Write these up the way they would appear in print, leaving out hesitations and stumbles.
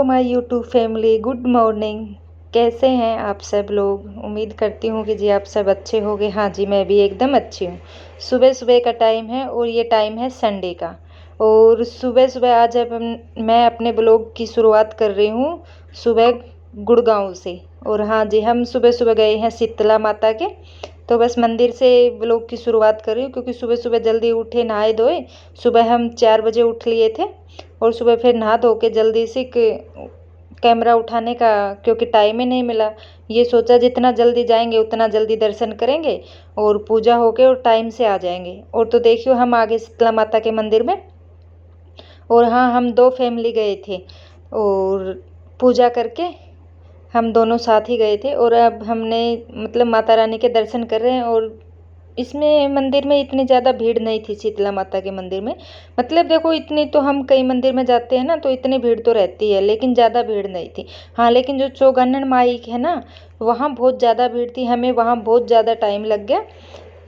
Hello my YouTube family, good morning. कैसे हैं आप सब लोग? उम्मीद करती हूँ कि जी आप सब अच्छे होंगे। हाँ जी, मैं भी एकदम अच्छी हूँ। सुबह सुबह का टाइम है और ये टाइम है संडे का। और सुबह सुबह आज मैं अपने ब्लॉग की शुरुआत कर रही हूँ सुबह गुड़गांव से। और हाँ जी, हम सुबह सुबह गए हैं शीतला माता के, तो बस मंदिर से ब्लॉग की शुरुआत कर रही हूँ क्योंकि सुबह सुबह जल्दी उठे, नहाए धोए। सुबह हम 4 बजे उठ लिए थे और सुबह फिर नहा धो के जल्दी से कैमरा उठाने का क्योंकि टाइम ही नहीं मिला। ये सोचा जितना जल्दी जाएंगे उतना जल्दी दर्शन करेंगे और पूजा होके और टाइम से आ जाएंगे। और तो देखियो हम आगे शीतला माता के मंदिर में। और हाँ, हम 2 फैमिली गए थे और पूजा करके हम दोनों साथ ही गए थे। और अब हमने मतलब माता रानी के दर्शन कर रहे हैं। और इसमें मंदिर में इतनी ज़्यादा भीड़ नहीं थी शीतला माता के मंदिर में। मतलब देखो, इतनी तो हम कई मंदिर में जाते हैं ना तो इतनी भीड़ तो रहती है, लेकिन ज़्यादा भीड़ नहीं थी। हाँ, लेकिन जो चौगानन माई है ना, वहाँ बहुत ज़्यादा भीड़ थी। हमें वहाँ बहुत ज़्यादा टाइम लग गया।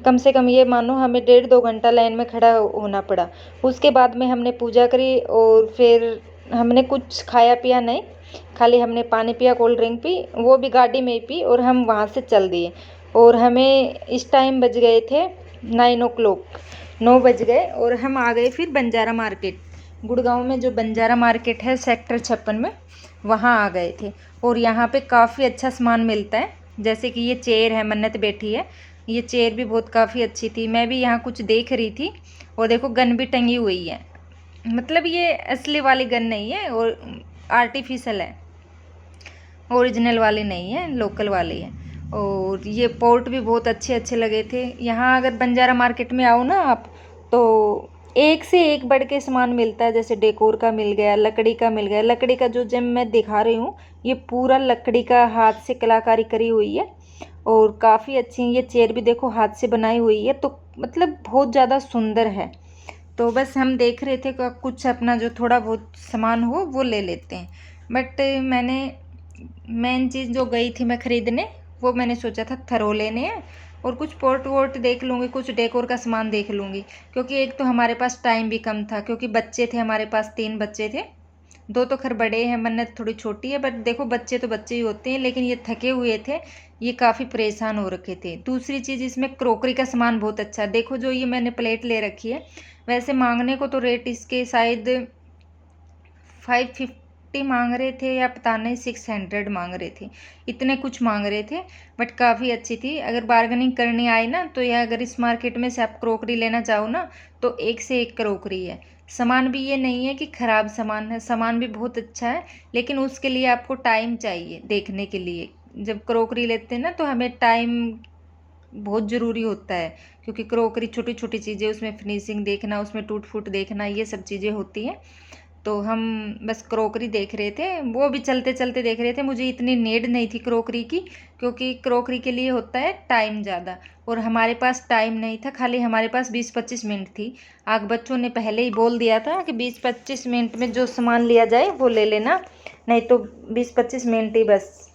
कम से कम ये मानो हमें 1.5-2 घंटा लाइन में खड़ा होना पड़ा। उसके बाद में हमने पूजा करी और फिर हमने कुछ खाया पिया नहीं, खाली हमने पानी पिया, कोल्ड ड्रिंक पी, वो भी गाड़ी में ही पी और हम वहाँ से चल दिए। और हमें इस टाइम बज गए थे 9 o'clock, 9 बज गए। और हम आ गए फिर बंजारा मार्केट। गुड़गांव में जो बंजारा मार्केट है सेक्टर 56 में, वहाँ आ गए थे। और यहाँ पे काफ़ी अच्छा सामान मिलता है, जैसे कि ये चेयर है, मन्नत बैठी है, ये चेयर भी बहुत काफ़ी अच्छी थी। मैं भी यहाँ कुछ देख रही थी। और देखो गन भी टंगी हुई है, मतलब ये असली वाली गन नहीं है और आर्टिफिशियल है, ओरिजिनल वाली नहीं है, लोकल वाली है। और ये पोर्ट भी बहुत अच्छे अच्छे लगे थे। यहाँ अगर बंजारा मार्केट में आओ ना आप, तो एक से एक बढ़ के सामान मिलता है। जैसे डेकोर का मिल गया, लकड़ी का मिल गया। लकड़ी का जो जब मैं दिखा रही हूँ, ये पूरा लकड़ी का हाथ से कलाकारी करी हुई है और काफ़ी अच्छी। ये चेयर भी देखो हाथ से बनाई हुई है, तो मतलब बहुत ज़्यादा सुंदर है। तो बस हम देख रहे थे कि कुछ अपना जो थोड़ा बहुत सामान हो वो ले लेते हैं। बट मैंने मेन चीज़ जो गई थी मैं ख़रीदने, वो मैंने सोचा था थरो लेने हैं और कुछ पोर्ट वोर्ट देख लूँगी, कुछ डेकोर का सामान देख लूँगी। क्योंकि एक तो हमारे पास टाइम भी कम था, क्योंकि बच्चे थे हमारे पास, 3 बच्चे थे। 2 तो खैर बड़े हैं, मन्नत थोड़ी छोटी है। बट देखो बच्चे तो बच्चे ही होते हैं, लेकिन ये थके हुए थे, ये काफ़ी परेशान हो रखे थे। दूसरी चीज़, इसमें क्रॉकरी का सामान बहुत अच्छा। देखो जो ये मैंने प्लेट ले रखी है, वैसे मांगने को तो रेट इसके शायद 550 मांग रहे थे या पता नहीं 600 मांग रहे थे, इतने कुछ मांग रहे थे। बट काफ़ी अच्छी थी। अगर बार्गेनिंग करनी आए ना, तो यह अगर इस मार्केट में से आप क्रॉकरी लेना चाहो ना, तो एक से एक क्रॉकरी है। सामान भी ये नहीं है कि ख़राब सामान है, सामान भी बहुत अच्छा है। लेकिन उसके लिए आपको टाइम चाहिए देखने के लिए। जब क्रॉकरी लेते हैं ना, तो हमें टाइम बहुत ज़रूरी होता है, क्योंकि क्रॉकरी छोटी छोटी चीज़ें, उसमें फिनिशिंग देखना, उसमें टूट फूट देखना, ये सब चीज़ें होती हैं। तो हम बस क्रॉकरी देख रहे थे, वो भी चलते चलते देख रहे थे। मुझे इतनी नीड नहीं थी क्रॉकरी की, क्योंकि क्रॉकरी के लिए होता है टाइम ज़्यादा, और हमारे पास टाइम नहीं था। खाली हमारे पास 20-25 मिनट थी। आग बच्चों ने पहले ही बोल दिया था कि 20-25 मिनट में जो सामान लिया जाए वो ले लेना, नहीं तो 20-25 मिनट ही बस।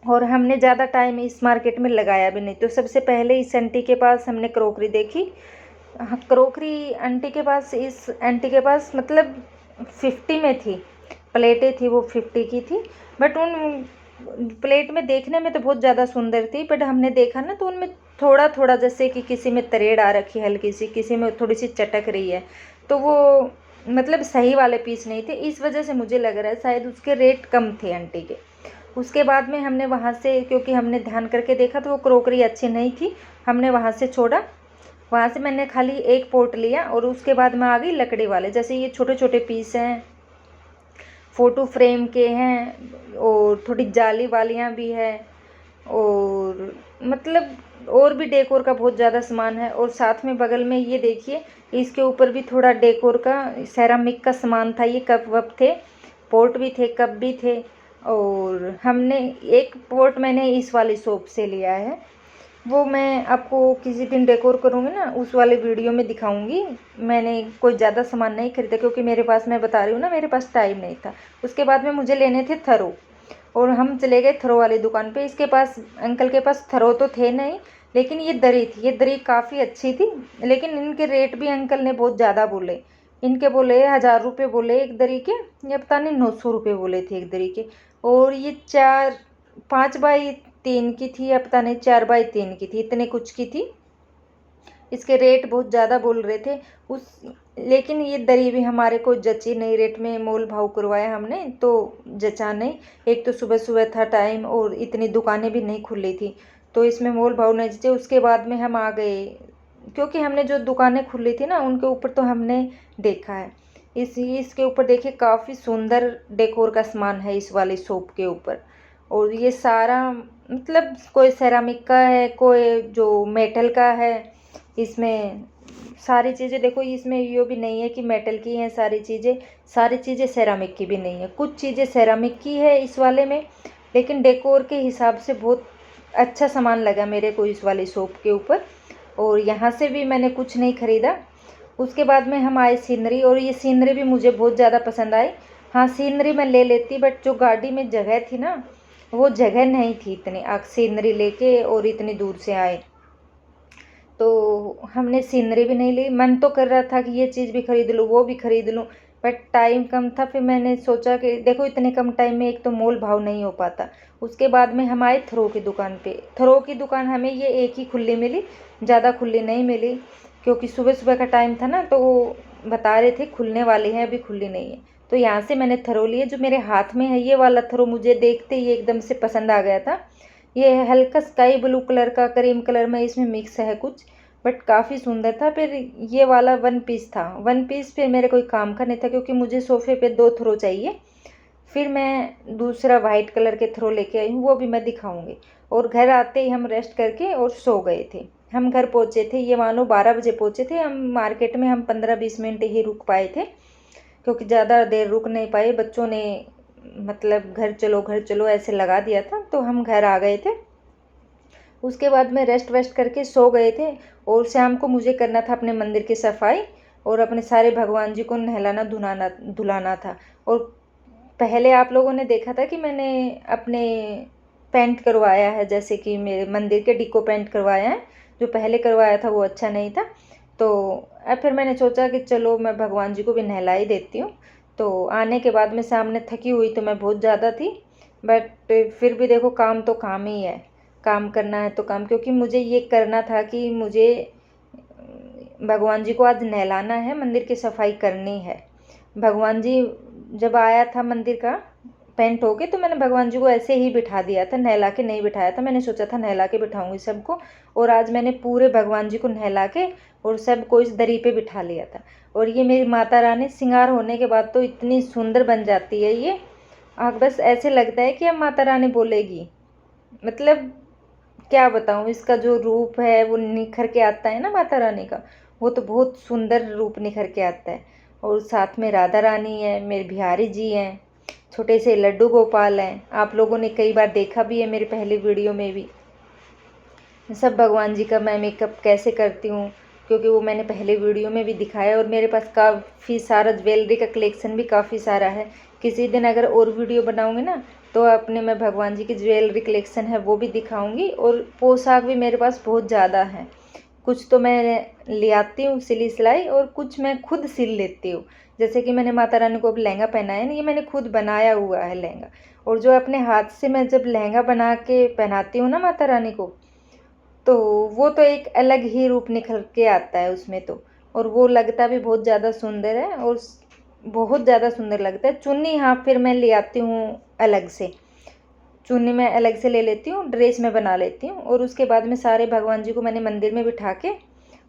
और हमने ज़्यादा टाइम इस मार्केट में लगाया भी नहीं। तो सबसे पहले इस आंटी के पास हमने क्रॉकरी देखी। हाँ, क्रॉकरी आंटी के पास, इस आंटी के पास मतलब 50 में थी। प्लेटें थी वो 50 की थी। बट उन प्लेट में देखने में तो बहुत ज़्यादा सुंदर थी, बट हमने देखा ना तो उनमें थोड़ा थोड़ा, जैसे कि किसी में तरेड़ आ रखी है हल्की सी, किसी में थोड़ी सी चटक रही है। तो वो मतलब सही वाले पीस नहीं थे, इस वजह से मुझे लग रहा है शायद उसके रेट कम थे आंटी के। उसके बाद में हमने वहाँ से, क्योंकि हमने ध्यान करके देखा तो वो क्रॉकरी अच्छी नहीं थी, हमने वहाँ से छोड़ा। वहाँ से मैंने खाली एक पोर्ट लिया और उसके बाद मैं आ गई लकड़ी वाले। जैसे ये छोटे छोटे पीस हैं, फ़ोटो फ्रेम के हैं और थोड़ी जाली वालियाँ भी हैं, और मतलब और भी डेकोर का बहुत ज़्यादा सामान है। और साथ में बगल में ये देखिए, इसके ऊपर भी थोड़ा डेकोर का सेरामिक का सामान था। ये कप वप थे, पोर्ट भी थे, कप भी थे। और हमने एक पोर्ट मैंने इस वाली शॉप से लिया है, वो मैं आपको किसी दिन डेकोर करूँगी ना, उस वाले वीडियो में दिखाऊंगी। मैंने कोई ज़्यादा सामान नहीं खरीदा, क्योंकि मेरे पास, मैं बता रही हूँ ना, मेरे पास टाइम नहीं था। उसके बाद में मुझे लेने थे थरो, और हम चले गए थरो वाली दुकान पे। इसके पास, अंकल के पास थरो तो थे नहीं, लेकिन ये दरी थी। ये दरी काफ़ी अच्छी थी, लेकिन इनके रेट भी अंकल ने बहुत ज़्यादा बोले। इनके बोले 1000 रुपये बोले एक दरी के, या पता नहीं 900 रुपये बोले थे एक दरी के। और ये 5x3 की थी, या पता नहीं 4x3 की थी, इतने कुछ की थी। इसके रेट बहुत ज़्यादा बोल रहे थे उस, लेकिन ये दरी भी हमारे को जची नहीं। रेट में मोल भाव करवाया हमने तो जचा नहीं। एक तो सुबह सुबह था टाइम और इतनी दुकानें भी नहीं खुली थी, तो इसमें मोल भाव नहीं जचे। उसके बाद में हम आ गए, क्योंकि हमने जो दुकानें खुली थी ना उनके ऊपर तो हमने देखा है। इसके ऊपर देखिए काफ़ी सुंदर डेकोर का सामान है इस वाली शॉप के ऊपर। और ये सारा मतलब कोई सेरामिक का है, कोई जो मेटल का है। इसमें सारी चीज़ें देखो, इसमें ये भी नहीं है कि मेटल की हैं सारी चीज़ें सेरामिक की भी नहीं है। कुछ चीज़ें सेरामिक की है इस वाले में, लेकिन डेकोर के हिसाब से बहुत अच्छा सामान लगा मेरे को इस वाली शॉप के ऊपर। और यहाँ से भी मैंने कुछ नहीं ख़रीदा। उसके बाद में हम आए सीनरी, और ये सीनरी भी मुझे बहुत ज़्यादा पसंद आई। हाँ, सीनरी मैं ले लेती, बट जो गाड़ी में जगह थी ना, वो जगह नहीं थी इतनी सीनरी लेके, और इतनी दूर से आए तो हमने सीनरी भी नहीं ली। मन तो कर रहा था कि ये चीज़ भी ख़रीद लूँ, वो भी ख़रीद लूँ, बट टाइम कम था। फिर मैंने सोचा कि देखो इतने कम टाइम में एक तो मोल भाव नहीं हो पाता। उसके बाद में हम आए थ्रो की दुकान पे। थ्रो की दुकान हमें ये एक ही खुली मिली, ज़्यादा खुली नहीं मिली, क्योंकि सुबह सुबह का टाइम था ना, तो वो बता रहे थे खुलने वाली है, अभी खुली नहीं है। तो यहाँ से मैंने थ्रो लिए। जो मेरे हाथ में है ये वाला थ्रो मुझे देखते ही एकदम से पसंद आ गया था। ये हल्का स्काई ब्लू कलर का क्रीम कलर में इसमें मिक्स है कुछ, बट काफ़ी सुंदर था। फिर ये वाला 1 पीस था। 1 पीस फिर मेरे कोई काम का नहीं था, क्योंकि मुझे सोफ़े पे 2 थ्रो चाहिए। फिर मैं दूसरा वाइट कलर के थ्रो लेके आई हूँ, वो भी मैं दिखाऊंगी। और घर आते ही हम रेस्ट करके और सो गए थे। हम घर पहुँचे थे, ये मानो 12 बजे पहुँचे थे हम। मार्केट में हम 15-20 मिनट ही रुक पाए थे, क्योंकि ज़्यादा देर रुक नहीं पाए। बच्चों ने मतलब घर चलो ऐसे लगा दिया था, तो हम घर आ गए थे। उसके बाद में रेस्ट वेस्ट करके सो गए थे। और शाम को मुझे करना था अपने मंदिर की सफाई, और अपने सारे भगवान जी को नहलाना धुलाना था। और पहले आप लोगों ने देखा था कि मैंने अपने पेंट करवाया है, जैसे कि मेरे मंदिर के डिको पेंट करवाया है। जो पहले करवाया था वो अच्छा नहीं था, तो अब फिर मैंने सोचा कि चलो मैं भगवान जी को भी नहला ही देती हूँ। तो आने के बाद में सामने थकी हुई तो मैं बहुत ज़्यादा थी, बट फिर भी देखो काम तो काम ही है, काम करना है तो काम। क्योंकि मुझे ये करना था कि मुझे भगवान जी को आज नहलाना है, मंदिर की सफाई करनी है। भगवान जी जब आया था मंदिर का पेंट होके, तो मैंने भगवान जी को ऐसे ही बिठा दिया था, नहला के नहीं बिठाया था। मैंने सोचा था नहला के बिठाऊंगी सबको, और आज मैंने पूरे भगवान जी को नहला के और सबको इस दरी पे बिठा लिया था। और ये मेरी माता रानी श्रृंगार होने के बाद तो इतनी सुंदर बन जाती है ये, बस ऐसे लगता है कि अब माता रानी बोलेगी। मतलब क्या बताऊँ, इसका जो रूप है वो निखर के आता है ना माता रानी का, वो तो बहुत सुंदर रूप निखर के आता है। और साथ में राधा रानी है, मेरे बिहारी जी हैं, छोटे से लड्डू गोपाल हैं। आप लोगों ने कई बार देखा भी है मेरे पहले वीडियो में भी। सब भगवान जी का मैं मेकअप कैसे करती हूँ, क्योंकि वो मैंने पहले वीडियो में भी दिखाया। और मेरे पास काफ़ी सारा ज्वेलरी का कलेक्शन भी काफ़ी सारा है। किसी दिन अगर और वीडियो बनाऊँगी ना, तो अपने मैं भगवान जी की ज्वेलरी कलेक्शन है वो भी दिखाऊँगी। और पोशाक भी मेरे पास बहुत ज़्यादा है। कुछ तो मैं ले आती हूँ सिली सिलाई, और कुछ मैं खुद सिल लेती हूँ। जैसे कि मैंने माता रानी को अब लहंगा पहनाया ना, ये मैंने खुद बनाया हुआ है लहंगा। और जो अपने हाथ से मैं जब लहंगा बना के पहनाती हूँ ना माता रानी को, तो वो तो एक अलग ही रूप निखर के आता है उसमें तो। और वो लगता भी बहुत ज़्यादा सुंदर है, और बहुत ज़्यादा सुंदर लगता है। चुन्नी हाँ फिर मैं ले आती हूँ अलग से, चुन्नी मैं अलग से ले लेती हूँ, ड्रेस में बना लेती हूँ। और उसके बाद में सारे भगवान जी को मैंने मंदिर में बिठा के,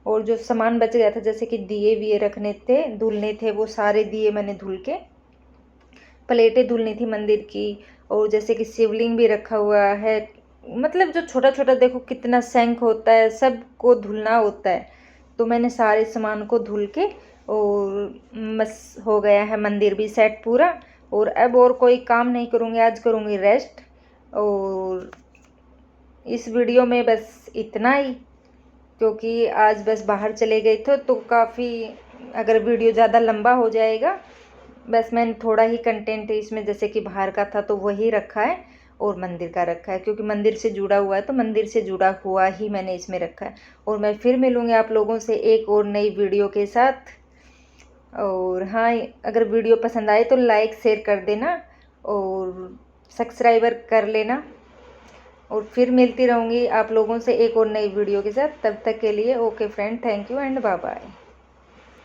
और जो सामान बच गया था जैसे कि दिए विए रखने थे, धुलने थे, वो सारे दिए मैंने धुल के, प्लेटें धुलनी थी मंदिर की, और जैसे कि शिवलिंग भी रखा हुआ है। मतलब जो छोटा छोटा देखो कितना शंख होता है, सबको धुलना होता है। तो मैंने सारे सामान को धुल के, और बस हो गया है मंदिर भी सेट पूरा। और अब और कोई काम नहीं करूँगी, आज करूँगी रेस्ट। और इस वीडियो में बस इतना ही, क्योंकि आज बस बाहर चले गए थे, तो काफ़ी अगर वीडियो ज़्यादा लंबा हो जाएगा। बस मैंने थोड़ा ही कंटेंट इसमें, जैसे कि बाहर का था तो वही रखा है, और मंदिर का रखा है, क्योंकि मंदिर से जुड़ा हुआ है तो मंदिर से जुड़ा हुआ ही मैंने इसमें रखा है। और मैं फिर मिलूँगी आप लोगों से एक और नई वीडियो के साथ। और हाँ, अगर वीडियो पसंद आए तो लाइक शेयर कर देना और सब्सक्राइबर कर लेना। और फिर मिलती रहूँगी आप लोगों से एक और नई वीडियो के साथ। तब तक के लिए okay friend, thank you and bye bye.